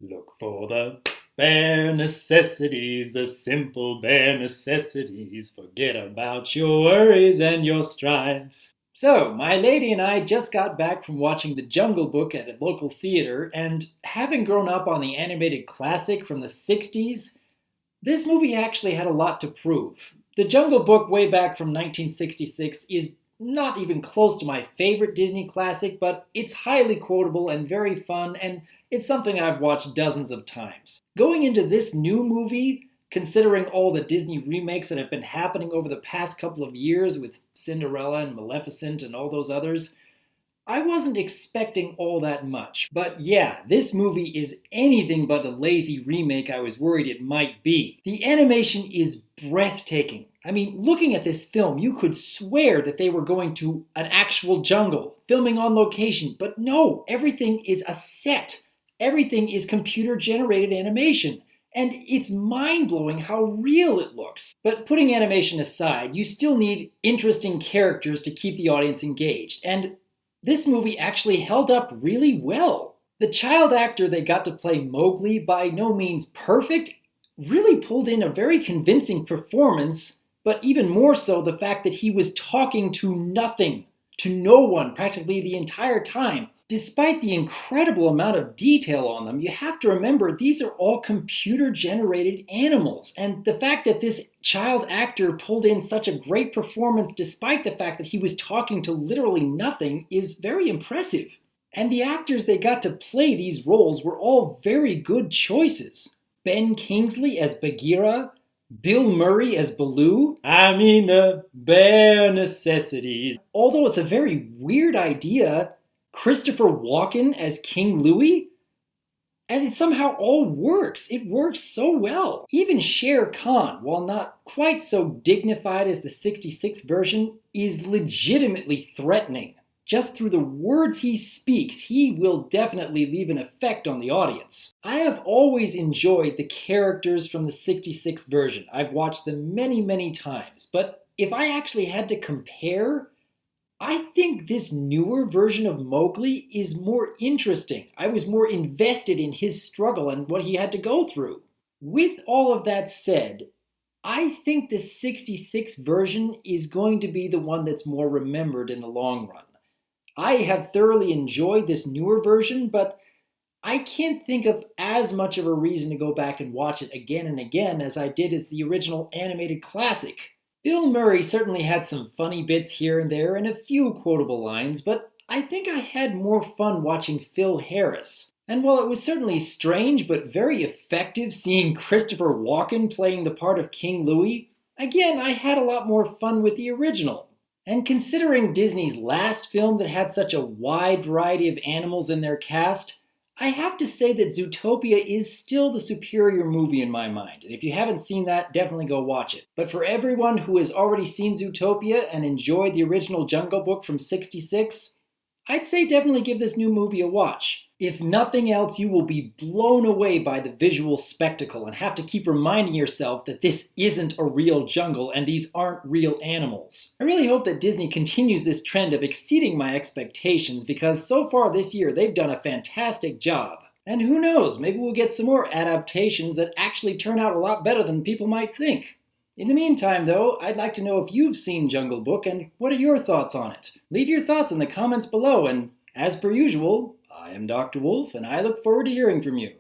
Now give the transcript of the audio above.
Look for the bare necessities, the simple bare necessities. Forget about your worries and your strife. So, my lady and I just got back from watching The Jungle Book at a local theater, and having grown up on the animated classic from the 60s, this movie actually had a lot to prove. The Jungle Book, way back from 1966, is not even close to my favorite Disney classic, but it's highly quotable and very fun, and it's something I've watched dozens of times. Going into this new movie, considering all the Disney remakes that have been happening over the past couple of years with Cinderella and Maleficent and all those others, I wasn't expecting all that much. But yeah, this movie is anything but the lazy remake I was worried it might be. The animation is breathtaking. I mean, looking at this film, you could swear that they were going to an actual jungle, filming on location, but no, everything is a set. Everything is computer-generated animation. And it's mind-blowing how real it looks. But putting animation aside, you still need interesting characters to keep the audience engaged. And this movie actually held up really well. The child actor they got to play Mowgli, by no means perfect, really pulled in a very convincing performance, but even more so the fact that he was talking to nothing, to no one practically the entire time. Despite the incredible amount of detail on them, you have to remember these are all computer-generated animals, and the fact that this child actor pulled in such a great performance despite the fact that he was talking to literally nothing is very impressive. And the actors they got to play these roles were all very good choices. Ben Kingsley as Bagheera, Bill Murray as Baloo. I mean, the bare necessities. Although it's a very weird idea, Christopher Walken as King Louie? And it somehow all works. It works so well. Even Shere Khan, while not quite so dignified as the 66 version, is legitimately threatening. Just through the words he speaks, he will definitely leave an effect on the audience. I have always enjoyed the characters from the 66 version. I've watched them many, many times. But if I actually had to compare, I think this newer version of Mowgli is more interesting. I was more invested in his struggle and what he had to go through. With all of that said, I think the 66 version is going to be the one that's more remembered in the long run. I have thoroughly enjoyed this newer version, but I can't think of as much of a reason to go back and watch it again and again as I did as the original animated classic. Bill Murray certainly had some funny bits here and there and a few quotable lines, but I think I had more fun watching Phil Harris. And while it was certainly strange but very effective seeing Christopher Walken playing the part of King Louie, again, I had a lot more fun with the original. And considering Disney's last film that had such a wide variety of animals in their cast, I have to say that Zootopia is still the superior movie in my mind, and if you haven't seen that, definitely go watch it. But for everyone who has already seen Zootopia and enjoyed the original Jungle Book from '66, I'd say definitely give this new movie a watch. If nothing else, you will be blown away by the visual spectacle and have to keep reminding yourself that this isn't a real jungle and these aren't real animals. I really hope that Disney continues this trend of exceeding my expectations because so far this year they've done a fantastic job. And who knows, maybe we'll get some more adaptations that actually turn out a lot better than people might think. In the meantime, though, I'd like to know if you've seen Jungle Book and what are your thoughts on it? Leave your thoughts in the comments below, and as per usual, I am Dr. Wolf, and I look forward to hearing from you.